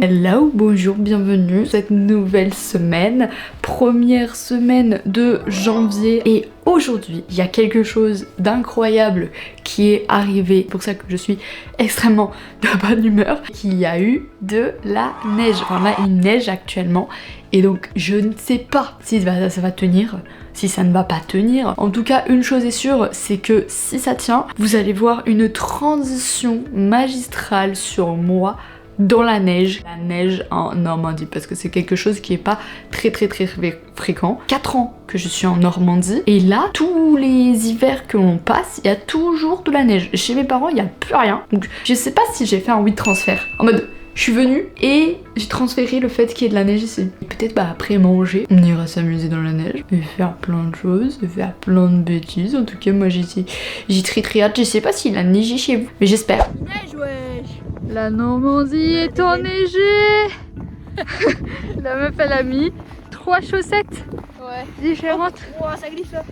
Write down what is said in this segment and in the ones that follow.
Hello, bonjour, bienvenue dans cette nouvelle semaine, première semaine de janvier, et aujourd'hui il y a quelque chose d'incroyable qui est arrivé, c'est pour ça que je suis extrêmement de bonne humeur. Il y a eu de la neige, enfin là il neige actuellement et donc je ne sais pas si ça va tenir, si ça ne va pas tenir. En tout cas, une chose est sûre, c'est que si ça tient, vous allez voir une transition magistrale sur moi dans la neige en Normandie, parce que c'est quelque chose qui est pas très fréquent. 4 ans que je suis en Normandie et là tous les hivers que l'on passe il y a toujours de la neige. Chez mes parents il n'y a plus rien, donc je sais pas si j'ai fait un oui transfert en mode je suis venue et j'ai transféré le fait qu'il y ait de la neige ici. Peut-être après manger, on ira s'amuser dans la neige et faire plein de choses, et faire plein de bêtises. En tout cas moi j'ai très hâte. Je sais pas s'il a neigé chez vous, mais j'espère. Neige, wesh. La Normandie est enneigée. La meuf elle a mis 3 chaussettes différentes. Oh, ça glisse là.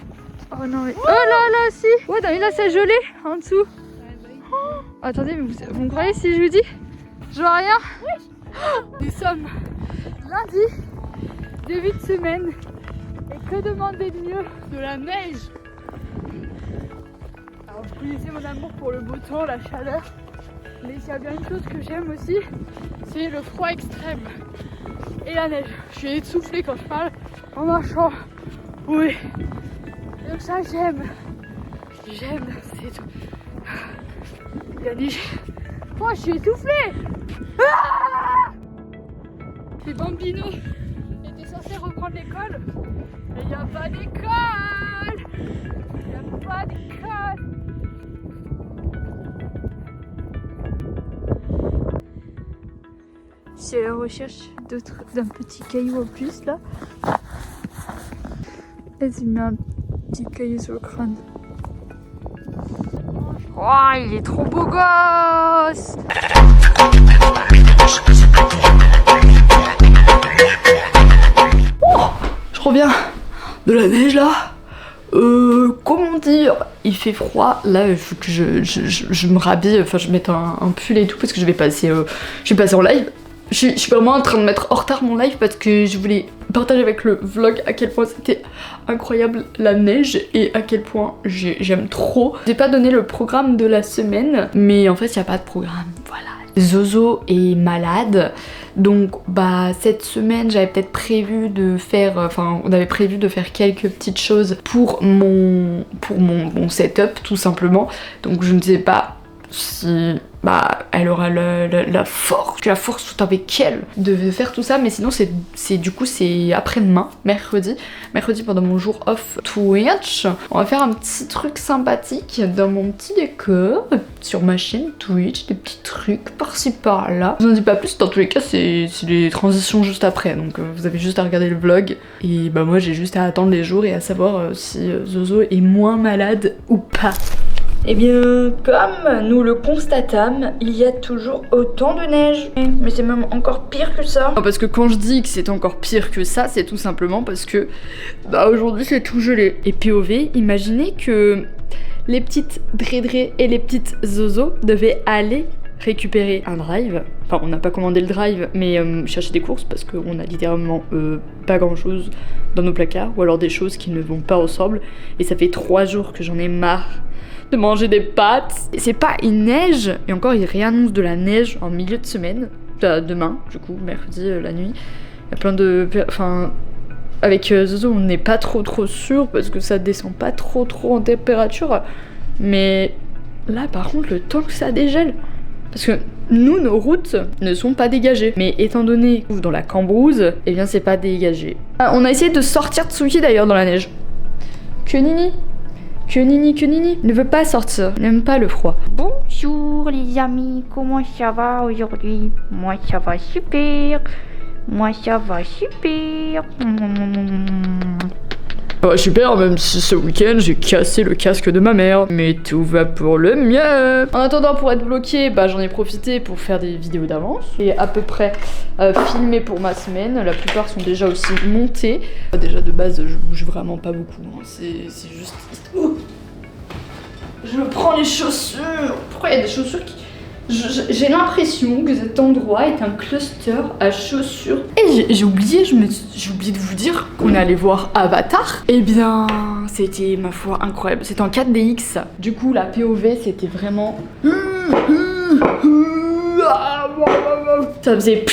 Oh non mais... Oh là là si. Ouais non, là c'est gelé en dessous. Oh, attendez, mais vous me croyez si je vous dis? Je vois rien. Nous sommes lundi, début de semaine. Et que demander de mieux? De la neige. Alors vous connaissez mon amour pour le beau temps, la chaleur. Mais s'il y a bien une chose que j'aime aussi, c'est le froid extrême et la neige. Je suis essoufflée quand je parle en marchant. Oui. Donc ça j'aime. J'aime, c'est tout. Il y a neigé. Oh, je suis essoufflée. Ah, les bambinos étaient censés reprendre l'école. Mais il n'y a pas d'école. Il n'y a pas d'école. Je suis à la recherche d'un petit caillou en plus là. Vas-y, mets un petit caillou sur le crâne. Oh, il est trop beau gosse! Oh, je reviens de la neige là. Comment dire? Il fait froid, là il faut que je me rhabille, enfin je mette un pull et tout parce que je vais passer en live. Je suis vraiment en train de mettre en retard mon live parce que je voulais partager avec le vlog à quel point c'était incroyable la neige et à quel point j'aime trop. J'ai pas donné le programme de la semaine, mais en fait il n'y a pas de programme, voilà. Zozo est malade, donc bah cette semaine j'avais peut-être prévu de faire, on avait prévu de faire quelques petites choses pour mon setup tout simplement, donc je ne sais pas si elle aura la force tout avec elle de faire tout ça, mais sinon c'est après-demain, mercredi pendant mon jour off Twitch. On va faire un petit truc sympathique dans mon petit décor sur ma chaîne Twitch, des petits trucs par-ci par-là. Je vous en dis pas plus, dans tous les cas c'est les transitions juste après, donc vous avez juste à regarder le vlog et bah moi j'ai juste à attendre les jours et à savoir si Zozo est moins malade ou pas. Eh bien, comme nous le constatâmes, il y a toujours autant de neige. Mais c'est même encore pire que ça. Parce que quand je dis que c'est encore pire que ça, c'est tout simplement parce que aujourd'hui c'est tout gelé. Et POV, imaginez que les petites Dredré et les petites Zozo devaient aller récupérer un drive. Enfin, on n'a pas commandé le drive, mais chercher des courses parce qu'on a littéralement pas grand chose dans nos placards, ou alors des choses qui ne vont pas ensemble. Et ça fait 3 jours que j'en ai marre de manger des pâtes. C'est pas une neige, et encore il réannonce de la neige en milieu de semaine, demain du coup, mercredi la nuit. Il y a plein de... avec Zozo on n'est pas trop sûr parce que ça descend pas trop en température, mais là par contre le temps que ça dégèle, parce que nous nos routes ne sont pas dégagées, mais étant donné que dans la Cambrousse, eh bien c'est pas dégagé. On a essayé de sortir Tsuki d'ailleurs dans la neige. Que Nini ne veut pas sortir, n'aime pas le froid. Bonjour les amis, comment ça va aujourd'hui? Moi ça va super. Super, même si ce week-end j'ai cassé le casque de ma mère, mais tout va pour le mieux. En attendant, pour être bloqué, j'en ai profité pour faire des vidéos d'avance et à peu près filmées pour ma semaine. La plupart sont déjà aussi montées. Déjà de base, je bouge vraiment pas beaucoup, hein. C'est juste... Je prends les chaussures. Pourquoi il y a des chaussures qui... J'ai l'impression que cet endroit est un cluster à chaussures. Et j'ai oublié de vous dire qu'on allait voir Avatar. Eh bien, c'était ma foi incroyable. C'était en 4DX. Du coup, la POV, c'était vraiment... Ça faisait...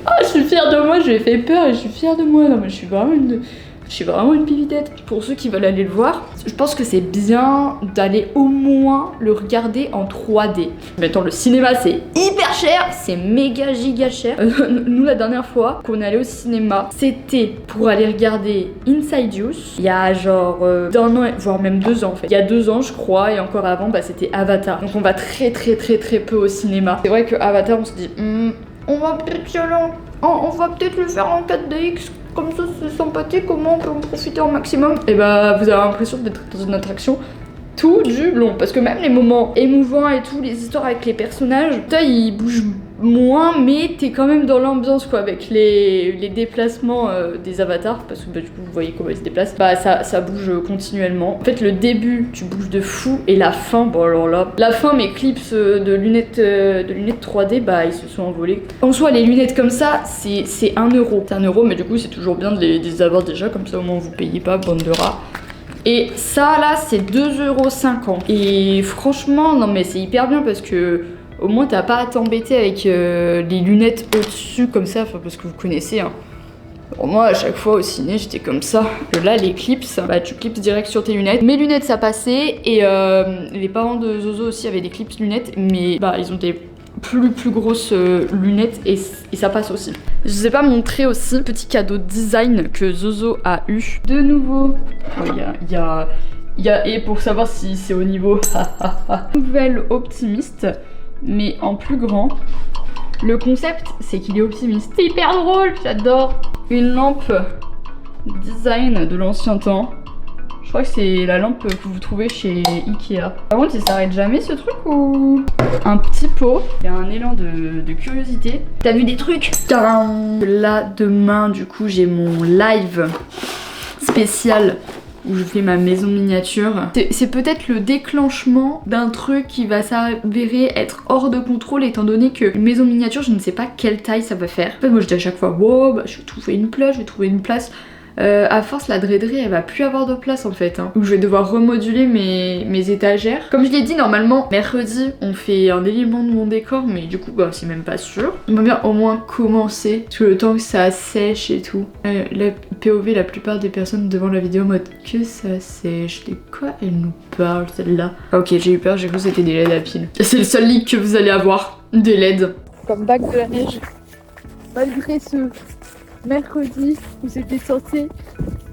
Ah, je suis fière de moi, je lui ai fait peur et je suis fière de moi. Non, mais je suis vraiment une pipitette. Pour ceux qui veulent aller le voir, je pense que c'est bien d'aller au moins le regarder en 3D. Maintenant, le cinéma, c'est hyper cher, c'est méga giga cher. Nous, la dernière fois qu'on est allé au cinéma, c'était pour aller regarder Inside Youth. Il y a genre d'un an, voire même 2 ans en fait. Il y a 2 ans, je crois, et encore avant, bah, c'était Avatar. Donc on va très peu au cinéma. C'est vrai que Avatar, on se dit, on va peut-être y aller on va peut-être le faire en 4DX. Comme ça, c'est sympathique, comment on peut en profiter au maximum. Et bah, vous avez l'impression d'être dans une attraction tout du long. Parce que même les moments émouvants et tout, les histoires avec les personnages, putain, ils bougent moins, mais t'es quand même dans l'ambiance, quoi, avec les déplacements des avatars. Parce que bah, du coup, vous voyez comment ils se déplacent. Bah, ça bouge continuellement. En fait, le début, tu bouges de fou. Et la fin, bon, alors là, la fin, mes clips de lunettes 3D, bah, ils se sont envolés. En soi, les lunettes comme ça, c'est 1 euro. C'est 1 euro, mais du coup, c'est toujours bien de les avoir déjà. Comme ça, au moins, vous payez pas, bande de rats. Et ça là c'est 2,50 €. Et franchement non mais c'est hyper bien parce que au moins t'as pas à t'embêter avec les lunettes au-dessus comme ça, enfin parce que vous connaissez hein. Bon, moi à chaque fois au ciné j'étais comme ça. Là les clips, bah tu clips direct sur tes lunettes. Mes lunettes ça passait et les parents de Zozo aussi avaient des clips lunettes mais bah ils ont des plus grosses lunettes et ça passe aussi. Je vous ai pas montré aussi petit cadeau design que Zozo a eu. De nouveau, il y a et pour savoir si c'est au niveau nouvelle optimiste mais en plus grand. Le concept c'est qu'il est optimiste. C'est hyper drôle, j'adore. Une lampe design de l'ancien temps. Je crois que c'est la lampe que vous trouvez chez Ikea. Par contre, il s'arrête jamais ce truc ou... Un petit pot. Il y a un élan de curiosité. T'as vu des trucs? Tadam! Là, demain, du coup, j'ai mon live spécial où je fais ma maison miniature. C'est peut-être le déclenchement d'un truc qui va s'avérer être hors de contrôle étant donné que une maison miniature, je ne sais pas quelle taille ça va faire. En fait, moi, je dis à chaque fois, wow, bah, je vais trouver une place, je vais trouver une place. À force, la draderie elle va plus avoir de place en fait. Donc je vais devoir remoduler mes étagères. Comme je l'ai dit, normalement, mercredi, on fait un élément de mon décor, mais du coup, bah, c'est même pas sûr. On va bien au moins commencer, parce que le temps que ça sèche et tout. La POV, la plupart des personnes devant la vidéo en mode que ça sèche. De quoi elle nous parle celle-là? Ok, j'ai eu peur, j'ai cru que c'était des LED à pile. C'est le seul leak que vous allez avoir, des LED. Comme bac de la neige, malgré ce mercredi où c'était censé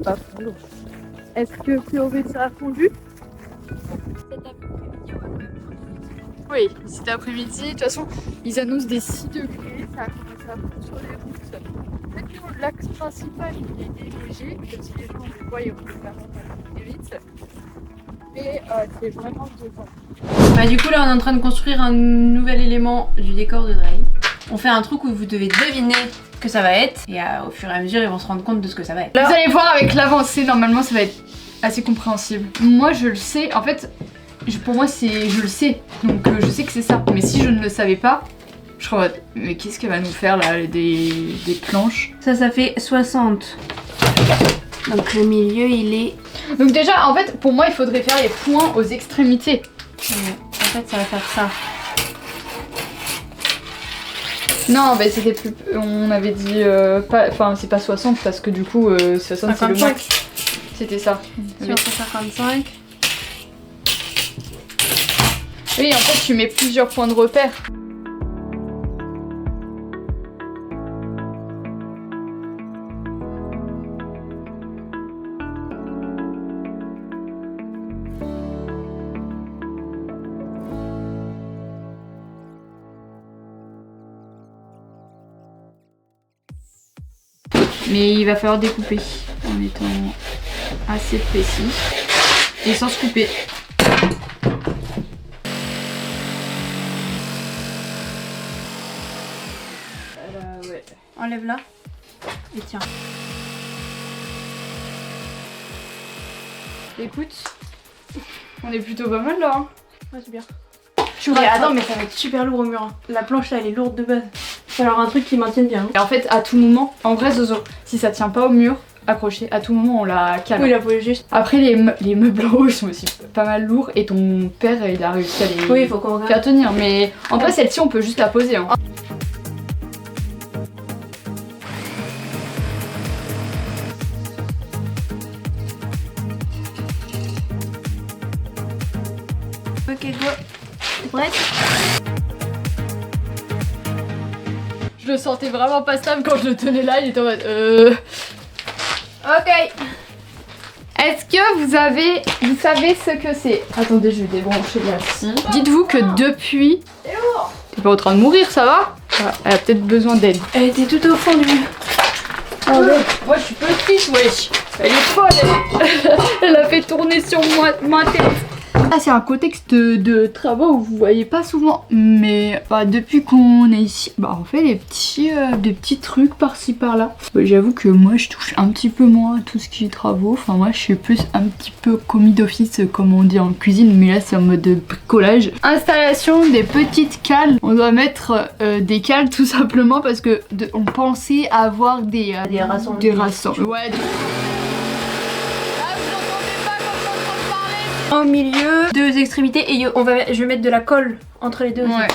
pas fondre. Est-ce que POV sera fondu? Oui, cet après-midi. De toute façon, ils annoncent des 6 degrés. Ça a commencé à fondre sur les routes. Peut-être que l'axe principal il est dégagé. Comme si les gens le voient, ils vont le faire très vite. Mais c'est vraiment devant. Bah, du coup, là, on est en train de construire un nouvel élément du décor de Drake. On fait un truc où vous devez deviner que ça va être et au fur et à mesure ils vont se rendre compte de ce que ça va être. Là, vous allez voir avec l'avancée, normalement ça va être assez compréhensible. Moi je le sais, en fait pour moi je le sais, donc je sais que c'est ça. Mais si je ne le savais pas, je serais en mode mais qu'est-ce qu'elle va nous faire là, des planches. Ça fait 60. Donc le milieu il est... Donc déjà en fait pour moi il faudrait faire les points aux extrémités. En fait ça va faire ça. Non, bah c'était plus... On avait dit... Enfin, c'est pas 60 parce que du coup, 60 c'est le max. C'était ça. 55. Oui, en fait, tu mets plusieurs points de repère. Mais il va falloir découper en étant assez précis et sans se couper. Ouais. Enlève-la et tiens. Écoute, on est plutôt pas mal là. Hein. Ouais, c'est bien. Mais attends, mais ça va être super lourd au mur. Hein. La planche là, elle est lourde de base. Il va falloir un truc qui maintienne bien. Hein. Et en fait, à tout moment, en vrai, Zozo, si ça tient pas au mur, accroché, à tout moment, on la calme. Oui, la faut juste. Après, les meubles en haut, ils sont aussi pas mal lourds et ton père, il a réussi à les Oui, faut qu'on regarde. faire tenir. Mais en vrai, celle-ci, on peut juste la poser. Hein. Ok, go. T'es prête? Je le sentais vraiment pas stable quand je le tenais là, il était en mode Ok. Est-ce que vous savez ce que c'est? Attendez, je vais débrancher la scie. Dites-vous que depuis... T'es pas en train de mourir, ça va? Elle a peut-être besoin d'aide. Elle était tout au fond du mur. Oh ouais. Moi je suis petite, wesh. Elle est folle, elle a fait tourner sur ma tête. Ah, c'est un contexte de travaux où vous voyez pas souvent, mais bah, depuis qu'on est ici, bah, on fait des petits trucs par-ci par-là. J'avoue que moi je touche un petit peu moins à tout ce qui est travaux, enfin moi je suis plus un petit peu commis d'office comme on dit en cuisine, mais là c'est en mode bricolage. Installation des petites cales, on doit mettre des cales tout simplement parce que on pensait avoir des rassons. Ouais. Au milieu, deux extrémités et je vais mettre de la colle entre les deux aussi. Ouais.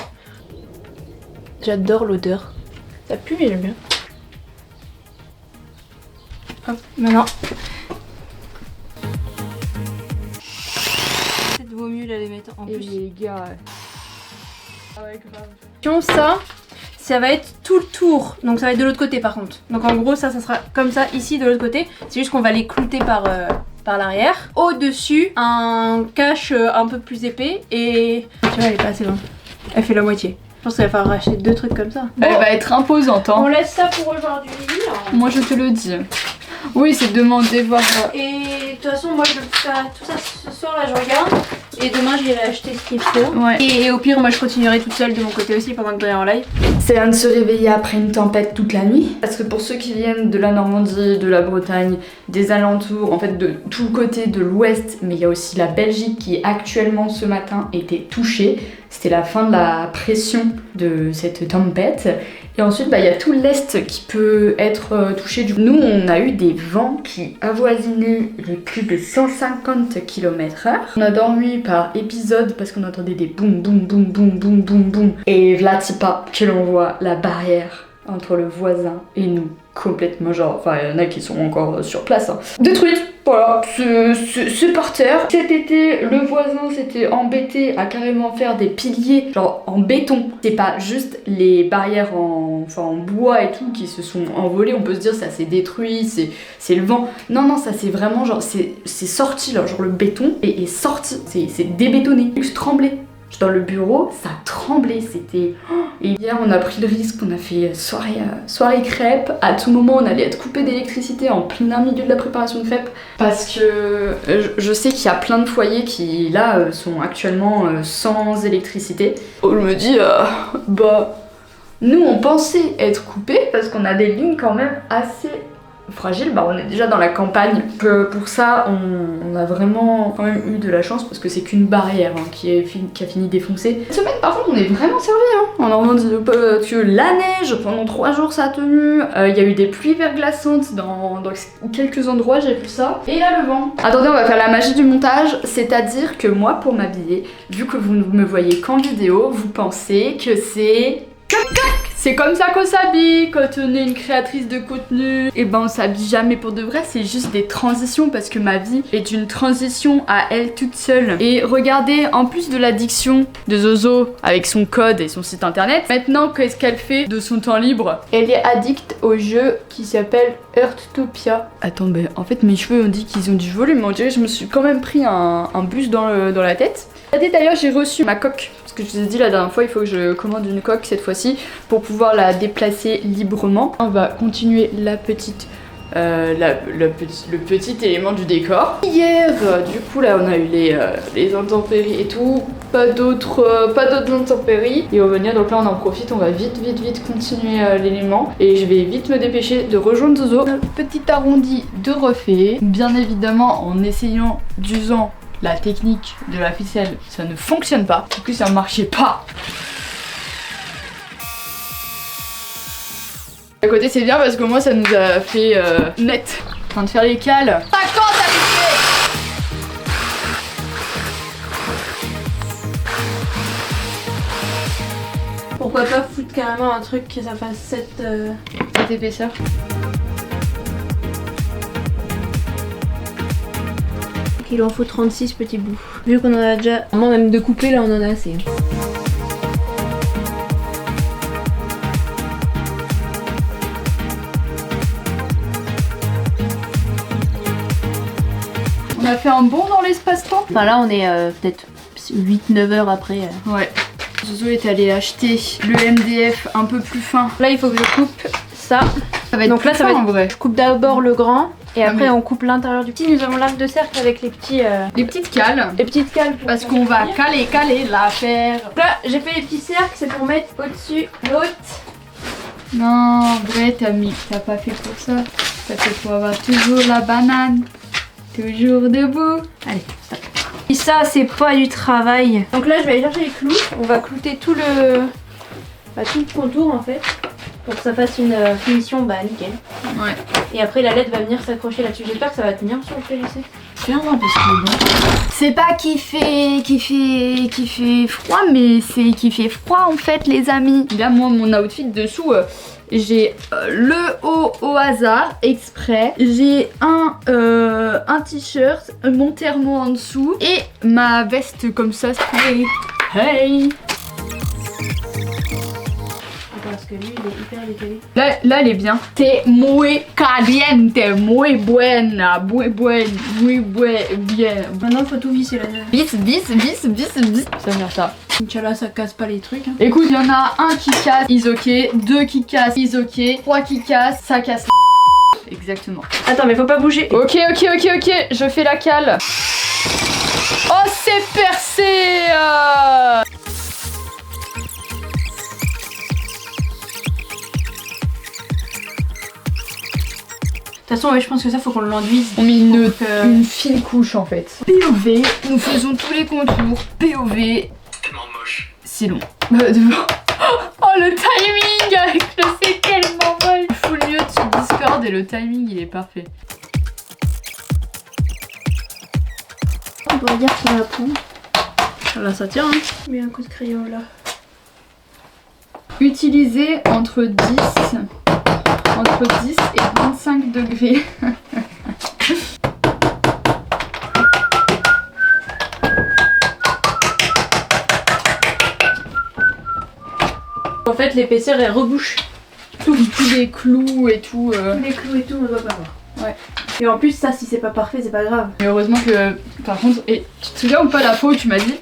J'adore l'odeur. Ça pue mais j'aime bien. Hop, maintenant. Peut-être vaut mieux la les mettre en Et plus. les gars... Ah ouais, grave. Ça va être tout le tour. Donc ça va être de l'autre côté par contre. Donc en gros ça sera comme ça ici de l'autre côté. C'est juste qu'on va les clouter par l'arrière. Au-dessus, un cache un peu plus épais et... Tu vois, elle est pas assez loin. Elle fait la moitié. Je pense qu'il va falloir racheter deux trucs comme ça. Elle va être imposante, hein. On laisse ça pour aujourd'hui. Moi je te le dis. Oui, c'est demander voir... Et de toute façon, moi je fais tout ça ce soir là, je regarde. Et demain j'irai acheter ce qu'il faut. Ouais. Et au pire, moi je continuerai toute seule de mon côté aussi pendant que Dorian est en live. C'est bien de se réveiller après une tempête toute la nuit. Parce que pour ceux qui viennent de la Normandie, de la Bretagne, des alentours, en fait de tout le côté de l'ouest, mais il y a aussi la Belgique qui actuellement ce matin était touchée. C'était la fin de la pression de cette tempête. Et ensuite, il y a tout l'est qui peut être touché. Nous, on a eu des vents qui avoisinaient les plus de 150 km/h. On a dormi par épisode parce qu'on entendait des boum boum boum boum boum boum boum. Et là, c'est pas que l'on voit la barrière entre le voisin et nous. Complètement genre, enfin il y en a qui sont encore sur place. Hein. Détruite, voilà, ce porteur. Cet été, le voisin s'était embêté à carrément faire des piliers genre en béton. C'est pas juste les barrières en bois et tout qui se sont envolées, on peut se dire ça s'est détruit, c'est le vent. Non, ça c'est vraiment genre, c'est sorti là, genre le béton est sorti, c'est débétonné, juste tremblé. Dans le bureau, ça tremblait, c'était... Et hier, on a pris le risque, on a fait soirée crêpes. À tout moment, on allait être coupé d'électricité en plein milieu de la préparation de crêpes. Parce que je sais qu'il y a plein de foyers qui, là, sont actuellement sans électricité. Je me dis, nous, on pensait être coupés parce qu'on a des lignes quand même assez... fragile, on est déjà dans la campagne. Pour ça, on a vraiment quand même eu de la chance parce que c'est qu'une barrière qui a fini défoncée. Cette semaine, par contre, on est vraiment servi. En Normandie, que la neige, pendant 3 jours, ça a tenu. Il y a eu des pluies verglaçantes dans quelques endroits, j'ai vu ça. Et là, le vent. Attendez, on va faire la magie du montage. C'est-à-dire que moi, pour m'habiller, vu que vous ne me voyez qu'en vidéo, vous pensez que c'est... C'est comme ça qu'on s'habille quand on est une créatrice de contenu. Et on s'habille jamais pour de vrai, c'est juste des transitions parce que ma vie est une transition à elle toute seule. Et regardez, en plus de l'addiction de Zozo avec son code et son site internet, maintenant qu'est-ce qu'elle fait de son temps libre? Elle est addicte au jeu qui s'appelle Heartopia. Attends, en fait mes cheveux on dit qu'ils ont du volume, on dirait que je me suis quand même pris un bus dans la tête. D'ailleurs j'ai reçu ma coque. Ce que je vous ai dit la dernière fois, il faut que je commande une coque cette fois-ci pour pouvoir la déplacer librement. On va continuer la petite le petit élément du décor. Hier, du coup là on a eu les intempéries et tout, pas d'autres intempéries et au venir, donc là on en profite, on va vite continuer l'élément et je vais vite me dépêcher de rejoindre Zozo. Le petit arrondi de refait, bien évidemment en d'usant la technique de la ficelle, ça ne fonctionne pas, du coup ça ne marchait pas. À côté c'est bien parce que moi ça nous a fait net. En train de faire les cales. Ça compte habitué. Pourquoi pas foutre carrément un truc que ça fasse cette épaisseur. Il en faut 36 petits bouts. Vu qu'on en a déjà... Moi même de couper là on en a assez. On a fait un bond dans l'espace-temps. Enfin là on est peut-être 8-9 heures après. Ouais. Zozo est allé acheter le MDF un peu plus fin. Là il faut que je coupe ça. Ça va être donc là ça va être en vrai. Je coupe d'abord le grand et après mais... on coupe l'intérieur du petit. Nous avons l'arc de cercle avec les petits les petites cales. Les petites cales parce qu'on va caler l'affaire. Là j'ai fait les petits cercles, c'est pour mettre au-dessus l'autre. Non, vrai t'as pas fait pour ça. T'as fait pour avoir toujours la banane. Toujours debout. Allez, stop. Et ça c'est pas du travail. Donc là je vais aller chercher les clous. On va clouter tout le contour en fait. Pour que ça fasse une finition nickel. Ouais. Et après la LED va venir s'accrocher là-dessus. J'espère que ça va tenir sur le PVC. Clairement parce que bon. C'est pas qu'il fait froid, mais c'est qu'il fait froid en fait les amis. Là moi mon outfit dessous j'ai le haut au hasard exprès, j'ai un t-shirt, mon thermo en dessous et ma veste comme ça. Hey. Parce que lui il est hyper décalé. Là elle est bien. C'est muy caliente, muy buena, muy bien. Maintenant faut tout visser là. Vis. Ça va faire ça. Inch'Allah ça casse pas les trucs. Hein. Écoute, il y en a un qui casse, is ok, deux qui cassent, is ok, trois qui cassent, ça casse. Exactement. Attends mais faut pas bouger. Ok, je fais la cale. Oh c'est percé De toute façon, je pense que ça faut qu'on l'enduise. On met une fine couche en fait. POV, nous faisons tous les contours. POV. Tellement moche. C'est long. Oh le timing avec le c'est tellement moche. Il faut le mieux sur Discord et le timing il est parfait. On pourrait dire que ça va prendre. Là ça tient hein. Mets un coup de crayon là. Utilisez entre 10 et 25 degrés. En fait l'épaisseur elle rebouche tous les clous et tout. Tous les clous et tout on doit pas voir. Ouais. Et en plus ça si c'est pas parfait c'est pas grave. Mais heureusement que par contre, et tu te souviens ou pas la fois où tu m'as dit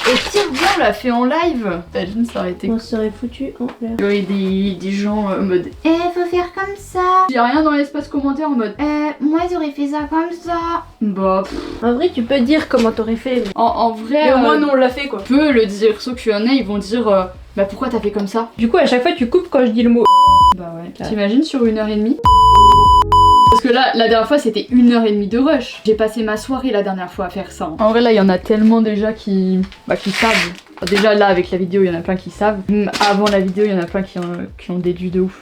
et tiens bien on l'a fait en live. T'imagines ça aurait été On serait foutu en l'air. Il y aurait des gens en mode faut faire comme ça. Il y a rien dans l'espace commentaire en mode moi j'aurais fait ça comme ça. Bah en vrai tu peux dire comment t'aurais fait. Mais... En vrai mais au moins nous on l'a fait quoi. Tu peux le dire, sauf qu'il y en a ils vont dire bah pourquoi t'as fait comme ça. Du coup à chaque fois tu coupes quand je dis le mot. Bah ouais. T'imagines sur 1h30. Parce que là, la dernière fois, c'était 1h30 de rush. J'ai passé ma soirée la dernière fois à faire ça. En vrai, là, il y en a tellement déjà qui savent. Déjà, là, avec la vidéo, il y en a plein qui savent. Même avant la vidéo, il y en a plein qui ont déduit de ouf.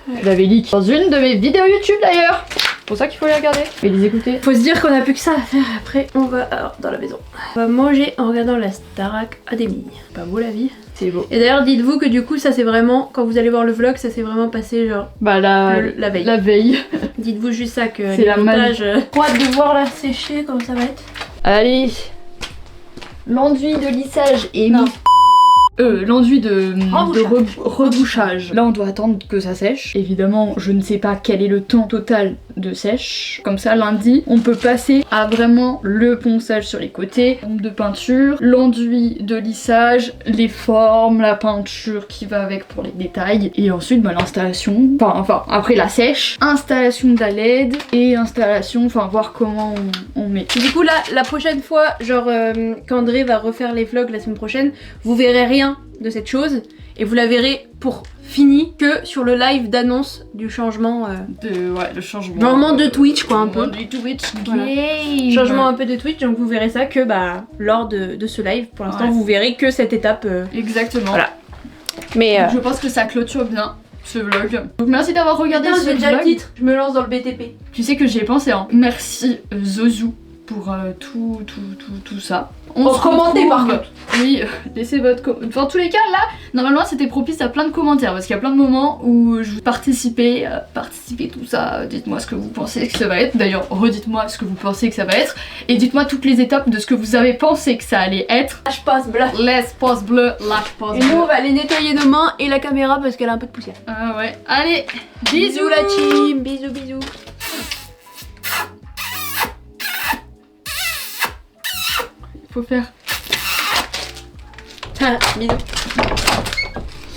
Ouais. Je l'avais leak dans une de mes vidéos YouTube d'ailleurs. C'est pour ça qu'il faut les regarder et les écouter. Faut se dire qu'on a plus que ça à faire. Après, on va dans la maison. On va manger en regardant la Starac Academy. Pas beau la vie. C'est beau. Et d'ailleurs, dites-vous que du coup, ça c'est vraiment, quand vous allez voir le vlog, ça s'est vraiment passé genre la veille. La veille. Dites-vous juste ça que c'est la montage. Hâte de voir la sécher, comment ça va être. Allez. L'enduit de lissage est mis. l'enduit de Rebouchage. rebouchage. Là on doit attendre que ça sèche. Évidemment je ne sais pas quel est le temps total de sèche. Comme ça lundi on peut passer à vraiment le ponçage sur les côtés, de peinture, l'enduit de lissage, les formes, la peinture qui va avec pour les détails et ensuite l'installation, enfin après la sèche, installation de la LED et installation, enfin voir comment on met. Du coup là, la prochaine fois, genre quand André va refaire les vlogs la semaine prochaine, vous verrez rien de cette chose et vous la verrez pour fini que sur le live d'annonce du changement. Le changement. Vraiment de Twitch quoi un peu. De Twitch. Voilà. Changement un peu de Twitch, donc vous verrez ça que lors de ce live. Pour l'instant, vous verrez que cette étape. Exactement. Voilà. Mais je pense que ça clôture bien ce vlog. Donc merci d'avoir regardé ce j'ai déjà vlog. le titre, je me lance dans le BTP. Tu sais que j'y ai pensé hein. Merci Zouzou pour tout ça. On se commentez retrouve. par contre. Oui, laissez votre commentaire. Dans tous les cas là, normalement c'était propice à plein de commentaires parce qu'il y a plein de moments où je vous participez tout ça, dites-moi ce que vous pensez que ça va être. D'ailleurs, redites-moi ce que vous pensez que ça va être et dites-moi toutes les étapes de ce que vous avez pensé que ça allait être. Lâche passe bleu. Laisse pause bleu, lâche pause Et bleu. nous on va aller nettoyer nos mains et la caméra parce qu'elle a un peu de poussière. Ah ouais, allez, Bisous la team, bisous. Faut faire. Bisous.